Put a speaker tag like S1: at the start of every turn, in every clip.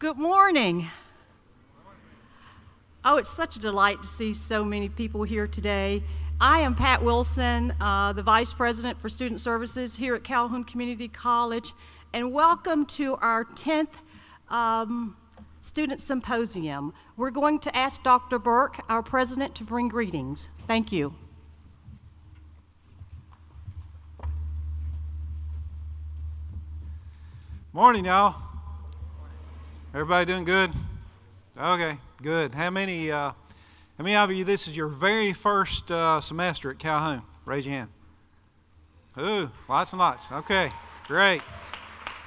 S1: Good morning. Oh, it's such a delight to see so many people here today. I am Pat Wilson, the Vice President for Student Services here at Calhoun Community College, and welcome to our 10th Student Symposium. We're going to ask Dr. Burke, our President, to bring greetings. Thank you.
S2: Morning, y'all. Everybody doing good? Okay, good. How many of you, this is your very first semester at Calhoun? Raise your hand. Ooh, lots and lots. Okay, great.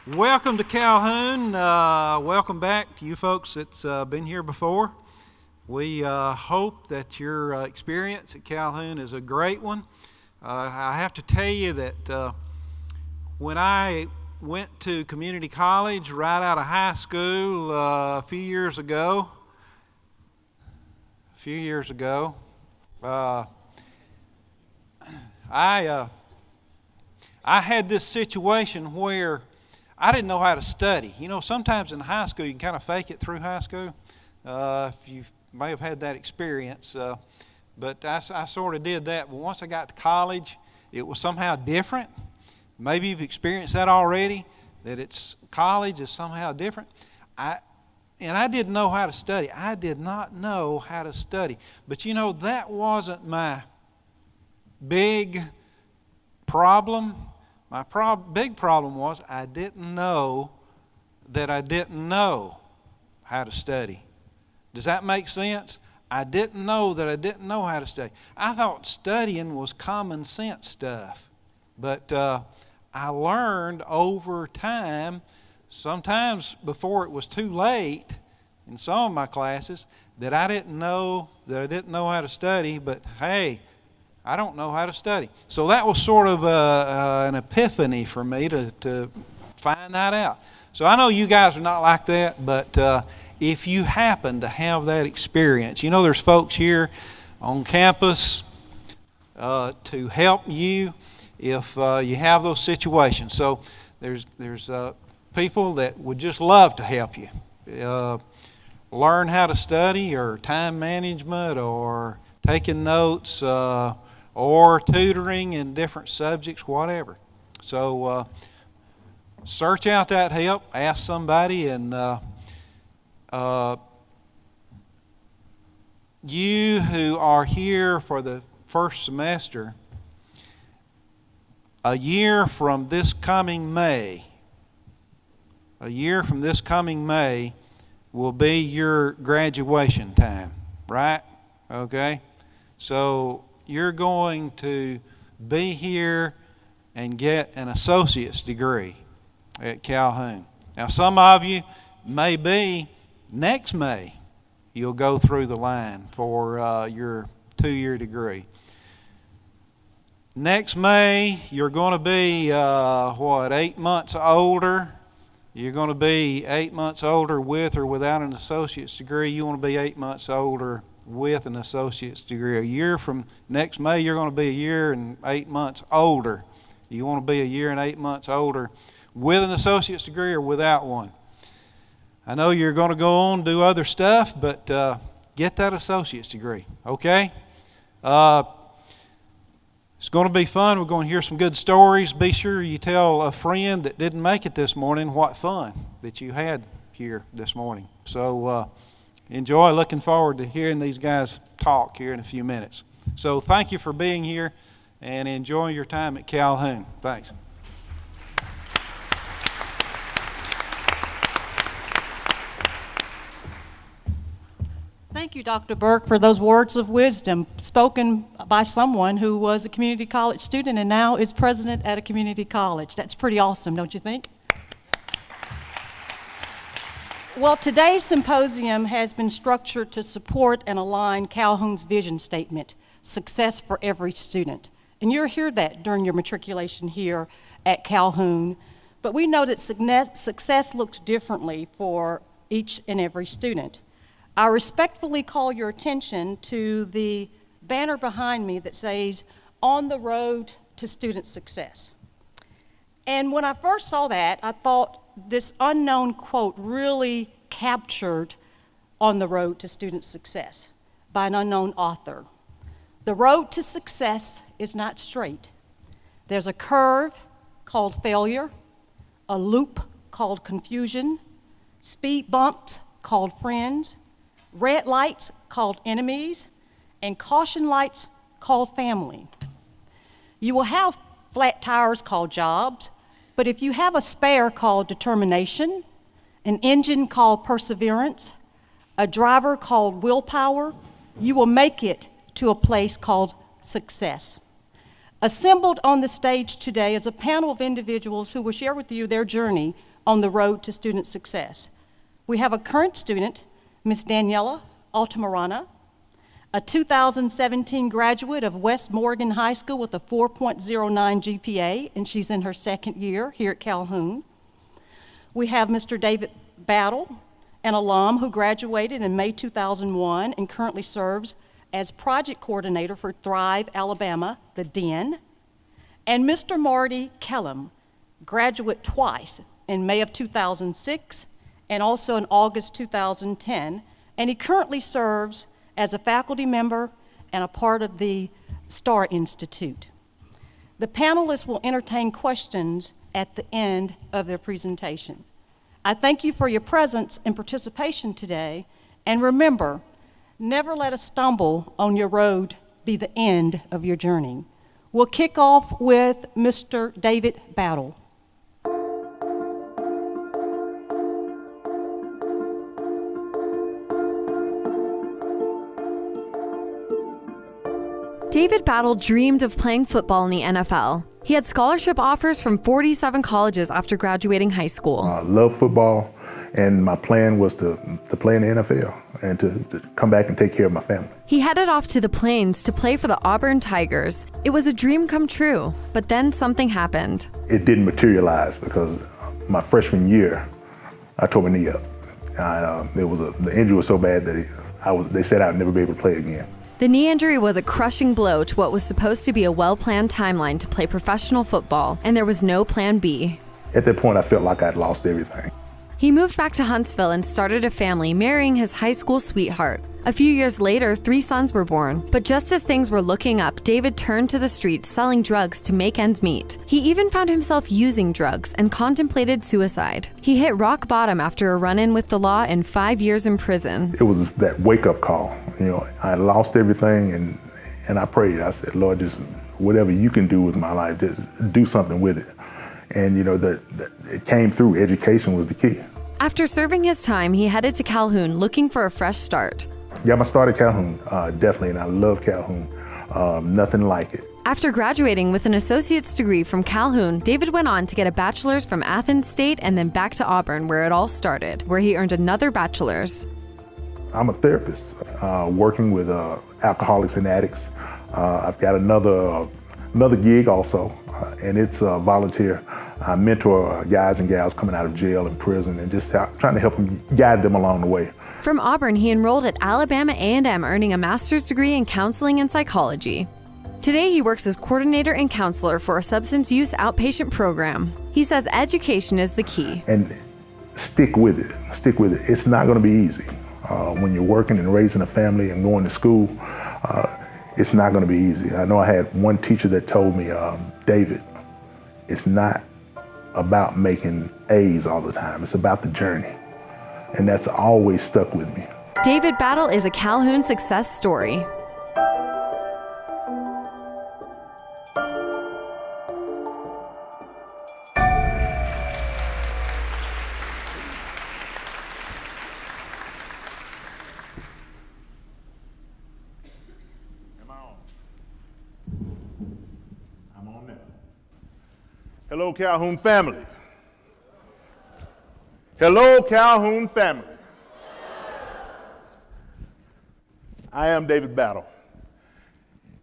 S2: Welcome to Calhoun. Welcome back to you folks that's been here before. We hope that your experience at Calhoun is a great one. I have to tell you that when I went to community college right out of high school a few years ago. I had this situation where I didn't know how to study. You know, sometimes in high school you can kind of fake it through high school. If you may have had that experience, but I sort of did that. But once I got to college, it was somehow different. Maybe you've experienced that already, that college is somehow different. I didn't know how to study. I did not know how to study. But you know, that wasn't my big problem. My big problem was I didn't know that I didn't know how to study. Does that make sense? I didn't know that I didn't know how to study. I thought studying was common sense stuff. But I learned over time, sometimes before it was too late in some of my classes, that I didn't know how to study, but hey, I don't know how to study. So that was sort of an epiphany for me to find that out. So I know you guys are not like that, but if you happen to have that experience, you know there's folks here on campus to help you if you have those situations. So there's people that would just love to help you learn how to study, or time management, or taking notes, or tutoring in different subjects, whatever. So search out that help, ask somebody, and you who are here for the first semester, a year from this coming May will be your graduation time, right? Okay? So you're going to be here and get an associate's degree at Calhoun. Now some of you, maybe next May, you'll go through the line for your 2-year degree. Next May, you're going to be, 8 months older. You're going to be 8 months older with or without an associate's degree. You want to be 8 months older with an associate's degree. A year from next May, you're going to be a year and 8 months older. You want to be a year and 8 months older with an associate's degree or without one. I know you're going to go on and do other stuff, but get that associate's degree, okay? It's going to be fun. We're going to hear some good stories. Be sure you tell a friend that didn't make it this morning what fun that you had here this morning. So enjoy. Looking forward to hearing these guys talk here in a few minutes. So thank you for being here and enjoy your time at Calhoun. Thanks.
S1: Thank you, Dr. Burke, for those words of wisdom spoken by someone who was a community college student and now is president at a community college. That's pretty awesome, don't you think? Well, today's symposium has been structured to support and align Calhoun's vision statement, success for every student. And you'll hear that during your matriculation here at Calhoun. But we know that success looks differently for each and every student. I respectfully call your attention to the banner behind me that says, "On the Road to Student Success." And when I first saw that, I thought this unknown quote really captured on the road to student success by an unknown author. The road to success is not straight. There's a curve called failure, a loop called confusion, speed bumps called friends, red lights called enemies, and caution lights called family. You will have flat tires called jobs, but if you have a spare called determination, an engine called perseverance, a driver called willpower, you will make it to a place called success. Assembled on the stage today is a panel of individuals who will share with you their journey on the road to student success. We have a current student, Ms. Daniela Altamirano, a 2017 graduate of West Morgan High School with a 4.09 GPA, and she's in her second year here at Calhoun. We have Mr. David Battle, an alum who graduated in May 2001 and currently serves as project coordinator for Thrive Alabama, the Den. And Mr. Marty Kellum, graduate twice in May of 2006 and also in August 2010, and he currently serves as a faculty member and a part of the STAR Institute. The panelists will entertain questions at the end of their presentation. I thank you for your presence and participation today, and remember, never let a stumble on your road be the end of your journey. We'll kick off with Mr. David Battle.
S3: David Battle dreamed of playing football in the NFL. He had scholarship offers from 47 colleges after graduating high school.
S4: I love football, and my plan was to play in the NFL and to come back and take care of my family.
S3: He headed off to the Plains to play for the Auburn Tigers. It was a dream come true, but then something happened.
S4: It didn't materialize because my freshman year, I tore my knee up. The injury was so bad that they said I'd never be able to play again.
S3: The knee injury was a crushing blow to what was supposed to be a well-planned timeline to play professional football, and there was no plan B.
S4: At that point, I felt like I'd lost everything.
S3: He moved back to Huntsville and started a family, marrying his high school sweetheart. A few years later, 3 sons were born. But just as things were looking up, David turned to the streets selling drugs to make ends meet. He even found himself using drugs and contemplated suicide. He hit rock bottom after a run-in with the law and 5 years in prison.
S4: It was that wake-up call. I lost everything, and I prayed. I said, Lord, just whatever you can do with my life, just do something with it. And it came through. Education was the key.
S3: After serving his time, he headed to Calhoun looking for a fresh start.
S4: Got my start at Calhoun, definitely, and I love Calhoun. Nothing like it.
S3: After graduating with an associate's degree from Calhoun, David went on to get a bachelor's from Athens State and then back to Auburn, where it all started, where he earned another bachelor's.
S4: I'm a therapist, working with alcoholics and addicts. I've got another gig also, and it's volunteer. I mentor guys and gals coming out of jail and prison and just trying to help them, guide them along the way.
S3: From Auburn, he enrolled at Alabama A&M, earning a master's degree in counseling and psychology. Today, he works as coordinator and counselor for a substance use outpatient program. He says education is the key.
S4: And stick with it. Stick with it. It's not going to be easy. When you're working and raising a family and going to school, it's not going to be easy. I know I had one teacher that told me, David, it's not about making A's all the time. It's about the journey. And that's always stuck with me.
S3: David Battle is a Calhoun success story.
S5: I'm on now. Hello, Calhoun family. Hello, Calhoun family. I am David Battle.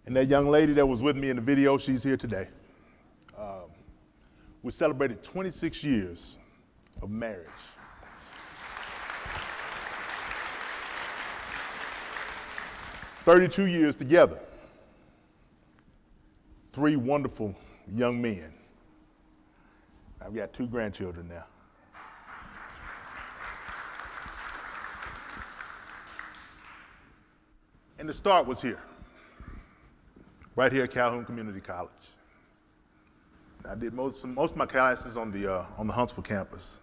S5: And that young lady that was with me in the video, she's here today. We celebrated 26 years of marriage. "32 years together. 3 wonderful young men. I've got 2 grandchildren now. And the start was here, right here at Calhoun Community College. I did most of my classes on the Huntsville campus.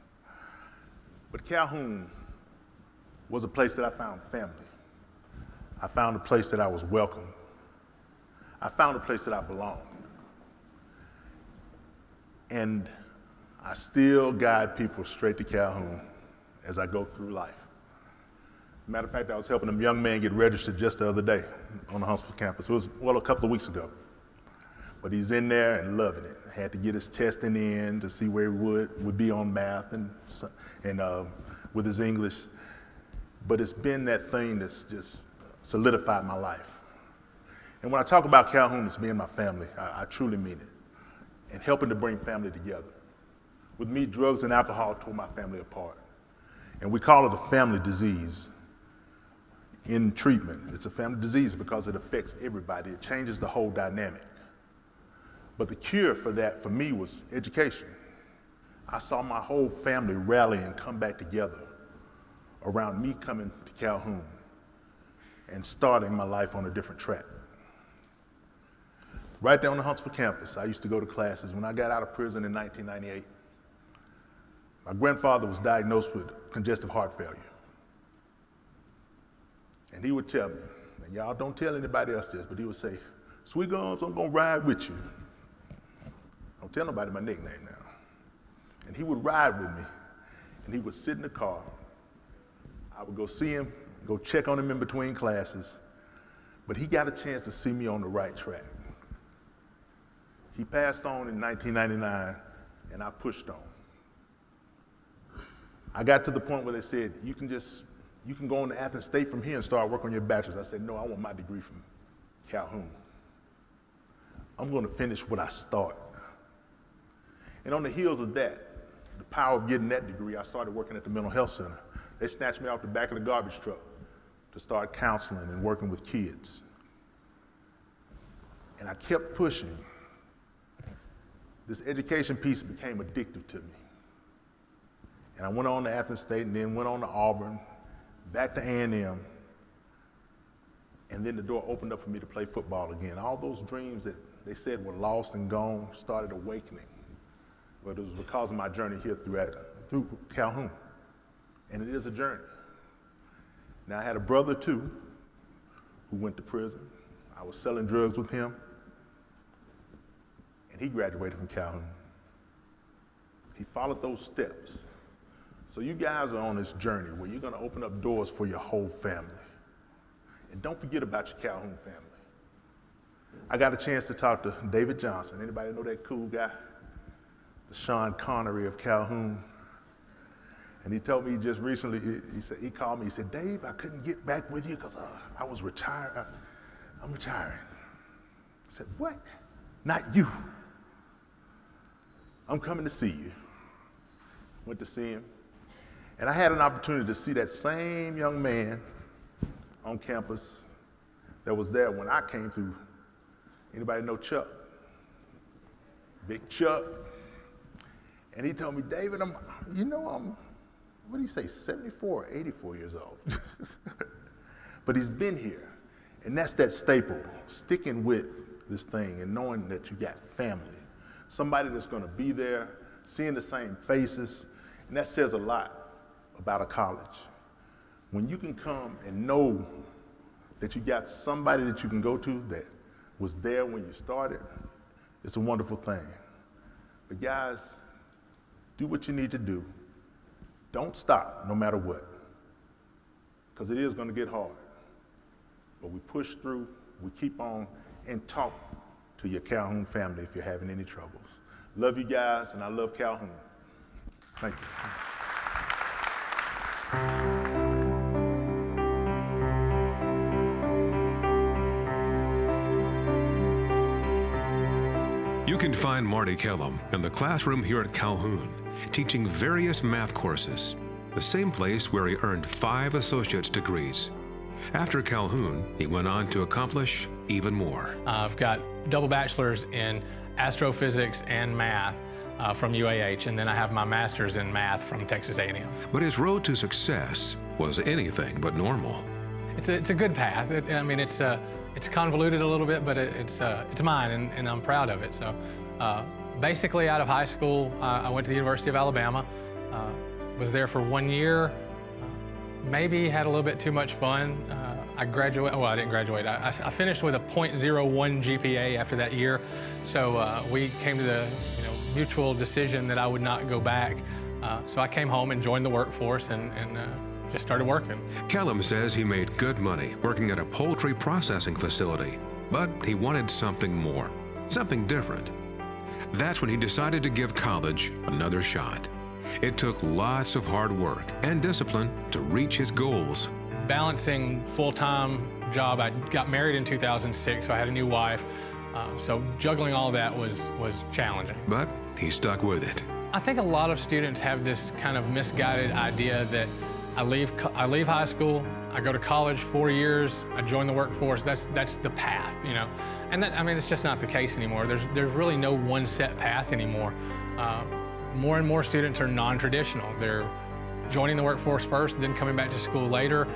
S5: But Calhoun was a place that I found family. I found a place that I was welcome. I found a place that I belonged. And I still guide people straight to Calhoun as I go through life. Matter of fact, I was helping a young man get registered just the other day on the Huntsville campus. It was, well, a couple of weeks ago. But he's in there and loving it. Had to get his testing in to see where he would be on math and with his English. But it's been that thing that's just solidified my life. And when I talk about Calhoun as being my family, I truly mean it. And helping to bring family together. With me, drugs and alcohol tore my family apart. And we call it a family disease in treatment. It's a family disease because it affects everybody. It changes the whole dynamic. But the cure for that, for me, was education. I saw my whole family rally and come back together around me coming to Calhoun and starting my life on a different track. Right there on the Huntsville campus, I used to go to classes. When I got out of prison in 1998, my grandfather was diagnosed with congestive heart failure. And he would tell me, and y'all don't tell anybody else this, but he would say, "Sweet Gums, I'm gonna ride with you." Don't tell nobody my nickname now. And he would ride with me, and he would sit in the car. I would go see him, go check on him in between classes, but he got a chance to see me on the right track. He passed on in 1999, and I pushed on. I got to the point where they said, you can go on to Athens State from here and start working on your bachelor's. I said, no, I want my degree from Calhoun. I'm going to finish what I start. And on the heels of that, the power of getting that degree, I started working at the mental health center. They snatched me off the back of the garbage truck to start counseling and working with kids. And I kept pushing. This education piece became addictive to me. And I went on to Athens State and then went on to Auburn, back to A&M, and then the door opened up for me to play football again. All those dreams that they said were lost and gone started awakening. But it was because of my journey here through Calhoun. And it is a journey. Now, I had a brother, too, who went to prison. I was selling drugs with him, and he graduated from Calhoun. He followed those steps. So you guys are on this journey where you're going to open up doors for your whole family. And don't forget about your Calhoun family. I got a chance to talk to David Johnson. Anybody know that cool guy? The Sean Connery of Calhoun. And he told me just recently, he called me, he said, "Dave, I couldn't get back with you because I was retired. I'm retiring." I said, "What? Not you. I'm coming to see you." Went to see him. And I had an opportunity to see that same young man on campus that was there when I came through. Anybody know Chuck? Big Chuck. And he told me, "David, I'm what do you say, 74 or 84 years old?" But he's been here. And that's that staple, sticking with this thing and knowing that you got family. Somebody that's gonna be there, seeing the same faces, and that says a lot about a college. When you can come and know that you got somebody that you can go to that was there when you started, it's a wonderful thing. But guys, do what you need to do. Don't stop, no matter what, because it is going to get hard. But we push through, we keep on, and talk to your Calhoun family if you're having any troubles. Love you guys, and I love Calhoun. Thank you.
S6: You can find Marty Kellum in the classroom here at Calhoun, teaching various math courses, the same place where he earned 5 associate's degrees. After Calhoun, he went on to accomplish even more.
S7: I've got double bachelor's in astrophysics and math from UAH, and then I have my master's in math from Texas A&M.
S6: But his road to success was anything but normal.
S7: it's a good path. I mean, it's convoluted a little bit, but it's mine, and I'm proud of it. So basically, out of high school, I went to the University of Alabama. Was there for 1 year. Maybe had a little bit too much fun. I graduated. Well, I didn't graduate. I finished with a .01 GPA after that year. So we came to the mutual decision that I would not go back. So I came home and joined the workforce and just started working.
S6: Calhoun says he made good money working at a poultry processing facility, but he wanted something more, something different. That's when he decided to give college another shot. It took lots of hard work and discipline to reach his goals.
S7: Balancing full-time job, I got married in 2006, so I had a new wife. So juggling all that was challenging.
S6: But he stuck with it.
S7: I think a lot of students have this kind of misguided idea that I leave high school, I go to college 4 years, I join the workforce, that's the path, And that, I mean, it's just not the case anymore. There's really no one set path anymore. More and more students are non-traditional. They're joining the workforce first, then coming back to school later,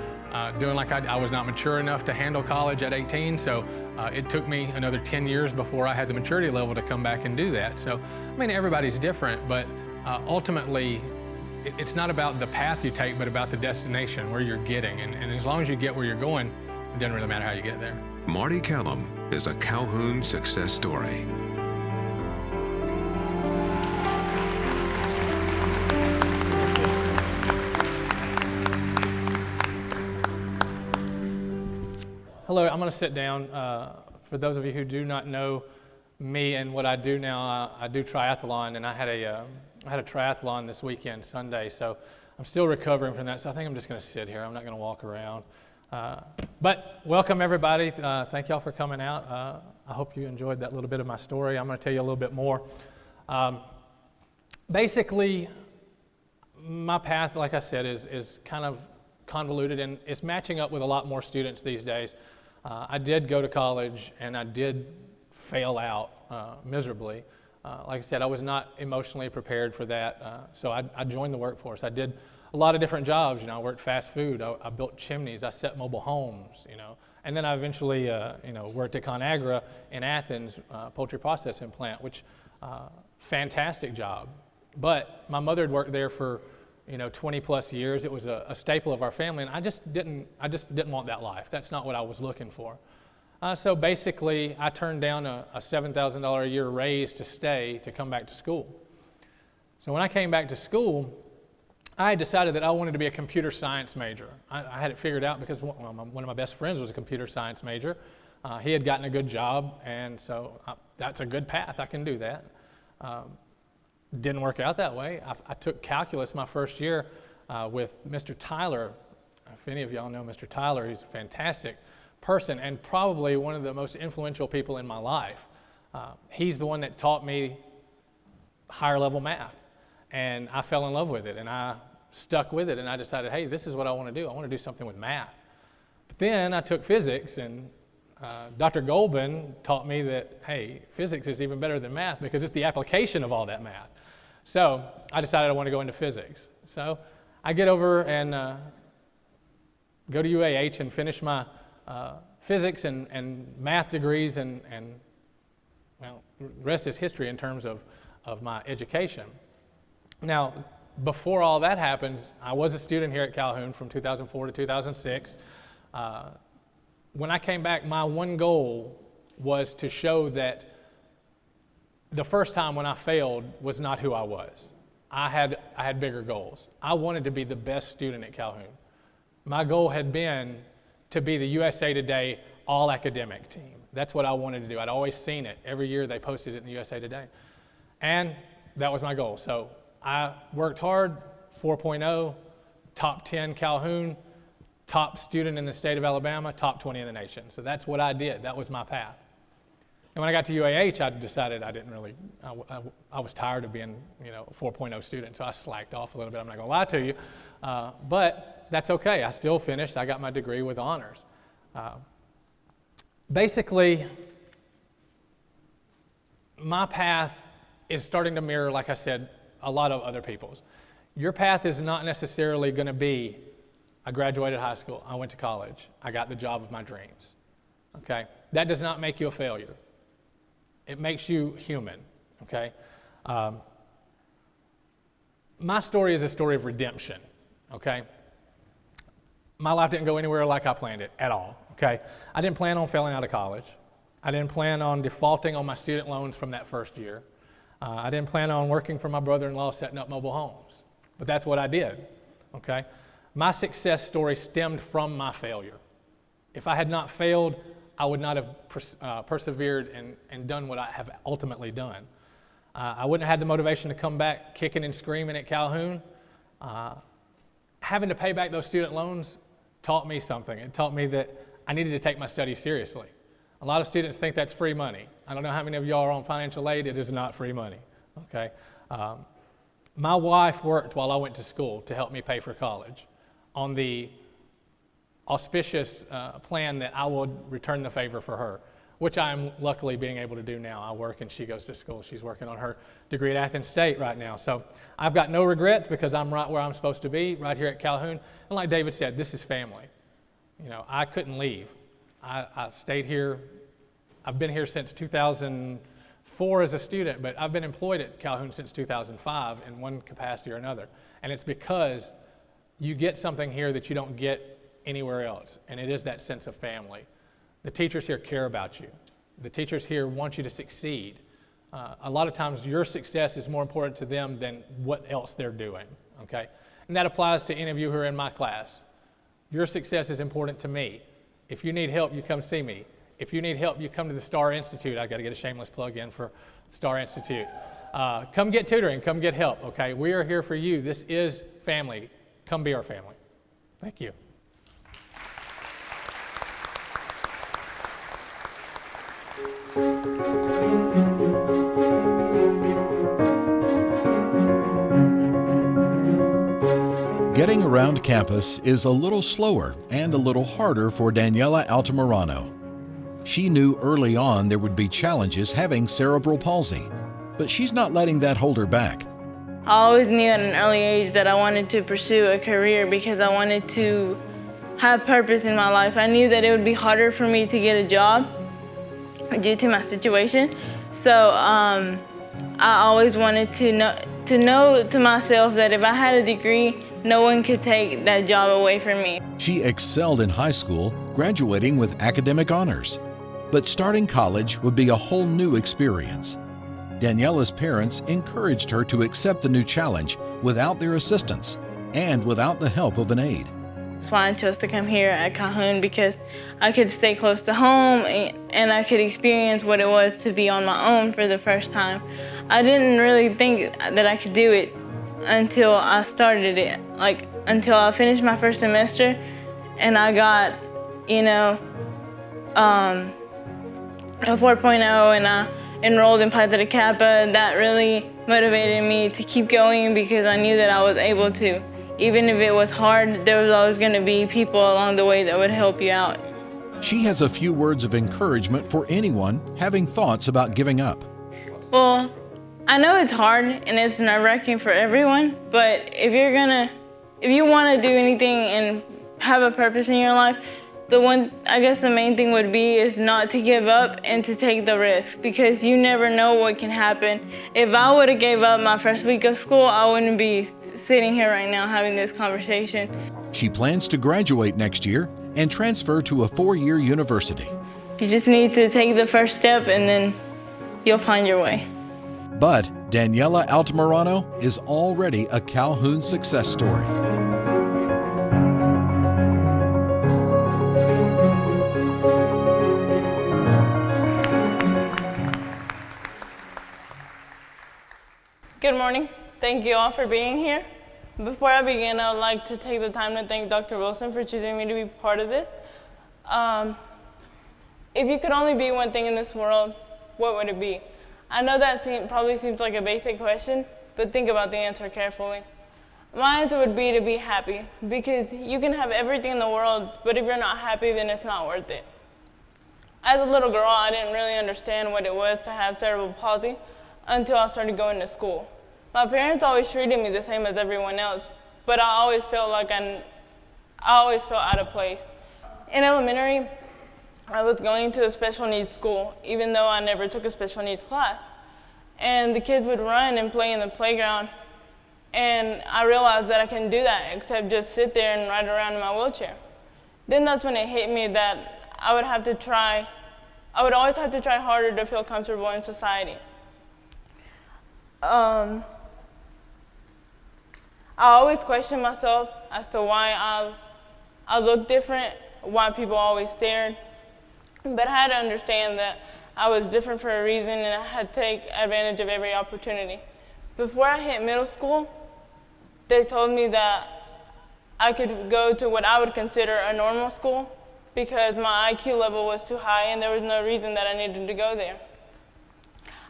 S7: doing like I was not mature enough to handle college at 18, so it took me another 10 years before I had the maturity level to come back and do that. So, I mean, everybody's different, but ultimately, it's not about the path you take, but about the destination, where you're getting. And as long as you get where you're going, it doesn't really matter how you get there.
S6: Marty Calhoun is a Calhoun success story.
S7: Hello, I'm going to sit down. For those of you who do not know me and what I do now, I do triathlon, and I had a triathlon this weekend, Sunday, so I'm still recovering from that, so I think I'm just going to sit here. I'm not going to walk around. But welcome, everybody. Thank y'all for coming out. I hope you enjoyed that little bit of my story. I'm going to tell you a little bit more. Basically, my path, like I said, is kind of convoluted, and it's matching up with a lot more students these days. I did go to college, and I did fail out miserably. Like I said, I was not emotionally prepared for that, so I joined the workforce. I did a lot of different jobs. I worked fast food. I built chimneys. I set mobile homes. And then I eventually, worked at ConAgra in Athens, poultry processing plant, which fantastic job. But my mother had worked there for 20 plus years. It was a staple of our family, and I just didn't want that life. That's not what I was looking for. So basically, I turned down a $7,000 a year raise to come back to school. So when I came back to school, I decided that I wanted to be a computer science major. I had it figured out because one of my best friends was a computer science major. He had gotten a good job, and so that's a good path. I can do that. Didn't work out that way. I took calculus my first year with Mr. Tyler. If any of y'all know Mr. Tyler, he's a fantastic person and probably one of the most influential people in my life. He's the one that taught me higher level math, and I fell in love with it, and I stuck with it, and I decided, hey, this is what I want to do. I want to do something with math. But then I took physics, and Dr. Golbin taught me that, hey, physics is even better than math because it's the application of all that math. So I decided I want to go into physics. So I get over and go to UAH and finish my physics and math degrees, and well, the rest is history in terms of my education. Now, before all that happens, I was a student here at Calhoun from 2004 to 2006. When I came back, my one goal was to show that the first time when I failed was not who I was. I had bigger goals. I wanted to be the best student at Calhoun. My goal had been to be the USA Today all-academic team. That's what I wanted to do. I'd always seen it. Every year they posted it in the USA Today. And that was my goal. So I worked hard, 4.0, top 10 Calhoun, top student in the state of Alabama, top 20 in the nation. So that's what I did. That was my path. And when I got to UAH, I decided I was tired of being, a 4.0 student, so I slacked off a little bit. I'm not going to lie to you. But that's okay. I still finished. I got my degree with honors. Basically, my path is starting to mirror, like I said, a lot of other people's. Your path is not necessarily going to be I graduated high school. I went to college. I got the job of my dreams. Okay? That does not make you a failure. It makes you human. Okay? My story is a story of redemption. Okay? My life didn't go anywhere like I planned it at all. Okay? I didn't plan on failing out of college. I didn't plan on defaulting on my student loans from that first year. I didn't plan on working for my brother-in-law setting up mobile homes. But that's what I did. Okay? My success story stemmed from my failure. If I had not failed, I would not have persevered and done what I have ultimately done. I wouldn't have had the motivation to come back kicking and screaming at Calhoun. Having to pay back those student loans taught me something. It taught me that I needed to take my studies seriously. A lot of students think that's free money. I don't know how many of y'all are on financial aid. It is not free money. Okay? My wife worked while I went to school to help me pay for college on the auspicious plan that I would return the favor for her, which I'm luckily being able to do now. I work and she goes to school. She's working on her degree at Athens State right now. So I've got no regrets because I'm right where I'm supposed to be, right here at Calhoun. And like David said, this is family. You know, I couldn't leave. I stayed here. I've been here since 2004 as a student, but I've been employed at Calhoun since 2005 in one capacity or another. And it's because you get something here that you don't get anywhere else, and it is that sense of family. The teachers here care about you. The teachers here want you to succeed. A lot of times your success is more important to them than what else they're doing, okay? And that applies to any of you who are in my class. Your success is important to me. If you need help, you come see me. If you need help, you come to the Star Institute. I've got to get a shameless plug in for Star Institute. Come get tutoring, come get help, okay? We are here for you. This is family. Come be our family. Thank you.
S8: Getting around campus is a little slower and a little harder for Daniela Altamirano. She knew early on there would be challenges having cerebral palsy, but she's not letting that hold her back.
S9: I always knew at an early age that I wanted to pursue a career because I wanted to have purpose in my life. I knew that it would be harder for me to get a job due to my situation. So I always wanted to know to myself that if I had a degree, no one could take that job away from me.
S8: She excelled in high school, graduating with academic honors. But starting college would be a whole new experience. Daniela's parents encouraged her to accept the new challenge without their assistance and without the help of an aide.
S9: That's why I chose to come here at Calhoun, because I could stay close to home and I could experience what it was to be on my own for the first time. I didn't really think that I could do it until I started it, until I finished my first semester and I got, a 4.0 and I enrolled in Pi Theta Kappa. That really motivated me to keep going because I knew that I was able to. Even if it was hard, there was always going to be people along the way that would help you out.
S8: She has a few words of encouragement for anyone having thoughts about giving up.
S9: Well, I know it's hard and it's nerve-wracking for everyone, but if you want to do anything and have a purpose in your life, the main thing would be is not to give up and to take the risk, because you never know what can happen. If I would have gave up my first week of school, I wouldn't be sitting here right now having this conversation.
S8: She plans to graduate next year and transfer to a 4-year university.
S9: You just need to take the first step and then you'll find your way.
S8: But Daniela Altamirano is already a Calhoun success story.
S9: Good morning. Thank you all for being here. Before I begin, I would like to take the time to thank Dr. Wilson for choosing me to be part of this. If you could only be one thing in this world, what would it be? I know that probably seems like a basic question, but think about the answer carefully. My answer would be to be happy, because you can have everything in the world, but if you're not happy, then it's not worth it. As a little girl, I didn't really understand what it was to have cerebral palsy until I started going to school. My parents always treated me the same as everyone else, but I always felt like I always felt out of place. In elementary, I was going to a special needs school, even though I never took a special needs class. And the kids would run and play in the playground, and I realized that I couldn't do that except just sit there and ride around in my wheelchair. Then that's when it hit me that I would always have to try harder to feel comfortable in society. I always question myself as to why I look different, why people always stared. But I had to understand that I was different for a reason, and I had to take advantage of every opportunity. Before I hit middle school, they told me that I could go to what I would consider a normal school because my IQ level was too high and there was no reason that I needed to go there.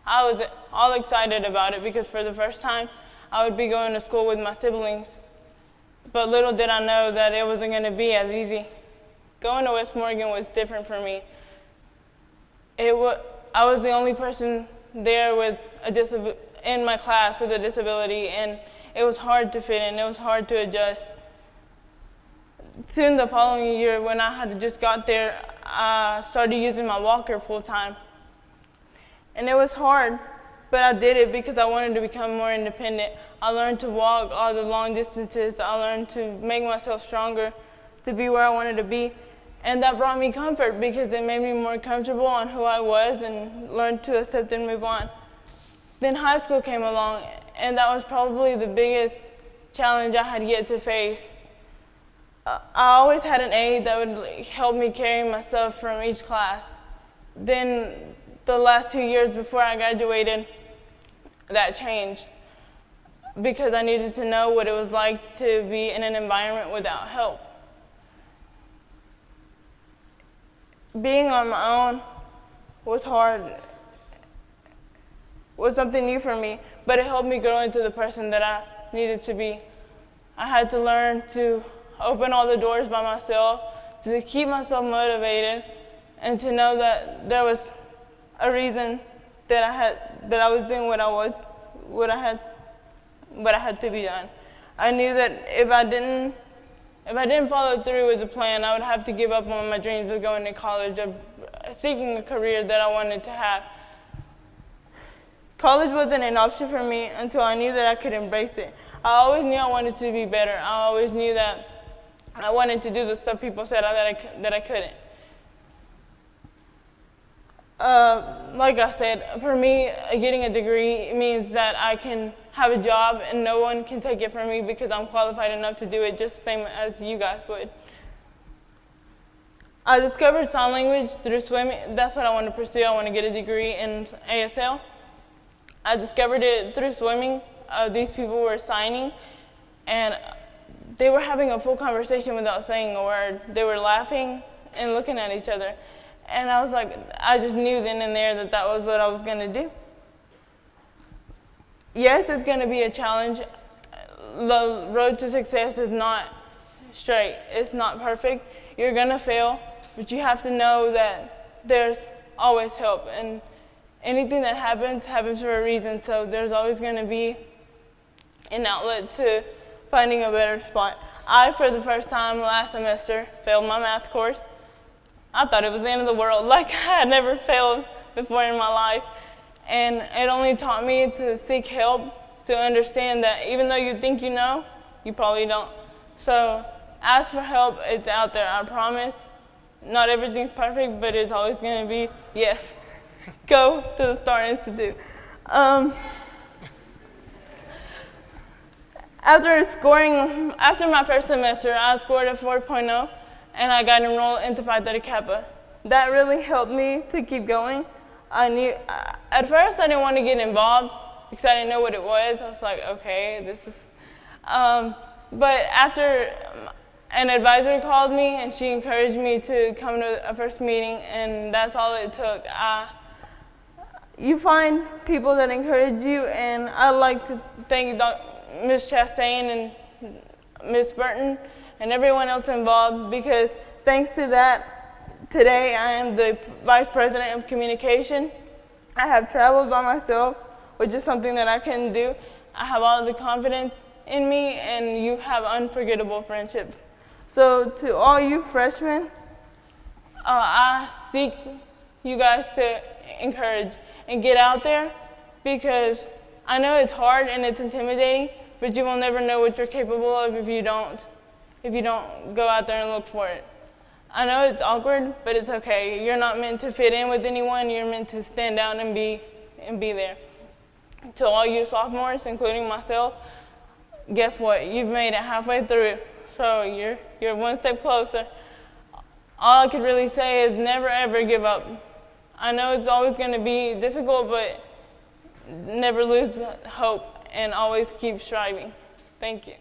S9: I was all excited about it because for the first time, I would be going to school with my siblings. But little did I know that it wasn't going to be as easy. Going to West Morgan was different for me. I was the only person there with in my class with a disability, and it was hard to fit in. It was hard to adjust. Soon the following year, when I had just got there, I started using my walker full time. And it was hard, but I did it because I wanted to become more independent. I learned to walk all the long distances. I learned to make myself stronger, to be where I wanted to be. And that brought me comfort because it made me more comfortable on who I was and learned to accept and move on. Then high school came along, and that was probably the biggest challenge I had yet to face. I always had an aide that would help me carry myself from each class. Then the last 2 years before I graduated, that changed because I needed to know what it was like to be in an environment without help. Being on my own was hard, was something new for me, but it helped me grow into the person that I needed to be. I had to learn to open all the doors by myself, to keep myself motivated, and to know that there was a reason that I was doing what I had to be done. I knew that if I didn't follow through with the plan, I would have to give up on my dreams of going to college, of seeking a career that I wanted to have. College wasn't an option for me until I knew that I could embrace it. I always knew I wanted to be better. I always knew that I wanted to do the stuff people said that I couldn't. Like I said, for me, getting a degree means that I can have a job and no one can take it from me because I'm qualified enough to do it just the same as you guys would. I discovered sign language through swimming. That's what I want to pursue. I want to get a degree in ASL. I discovered it through swimming. These people were signing, and they were having a full conversation without saying a word. They were laughing and looking at each other. And I was like, I just knew then and there that that was what I was going to do. Yes, it's going to be a challenge. The road to success is not straight. It's not perfect. You're going to fail, but you have to know that there's always help. And anything that happens for a reason. So there's always going to be an outlet to finding a better spot. I, for the first time last semester, failed my math course. I thought it was the end of the world, like I had never failed before in my life. And it only taught me to seek help, to understand that even though you think you know, you probably don't. So ask for help, it's out there, I promise. Not everything's perfect, but it's always gonna be, yes, go to the STAR Institute. After my first semester, I scored a 4.0. And I got enrolled into Pi Theta Kappa. That really helped me to keep going. At first I didn't want to get involved because I didn't know what it was. I was like, okay, this is, but after an advisor called me and she encouraged me to come to a first meeting, and that's all it took. You find people that encourage you, and I'd like to thank Ms. Chastain and Ms. Burton and everyone else involved, because thanks to that, today I am the Vice President of Communication. I have traveled by myself, which is something that I couldn't do. I have all the confidence in me, and you have unforgettable friendships. So to all you freshmen, I seek you guys to encourage and get out there, because I know it's hard and it's intimidating, but you will never know what you're capable of if you don't go out there and look for it. I know it's awkward, but it's okay. You're not meant to fit in with anyone. You're meant to stand out and be there. To all you sophomores, including myself, guess what? You've made it halfway through, so you're one step closer. All I could really say is never ever give up. I know it's always going to be difficult, but never lose hope and always keep striving. Thank you.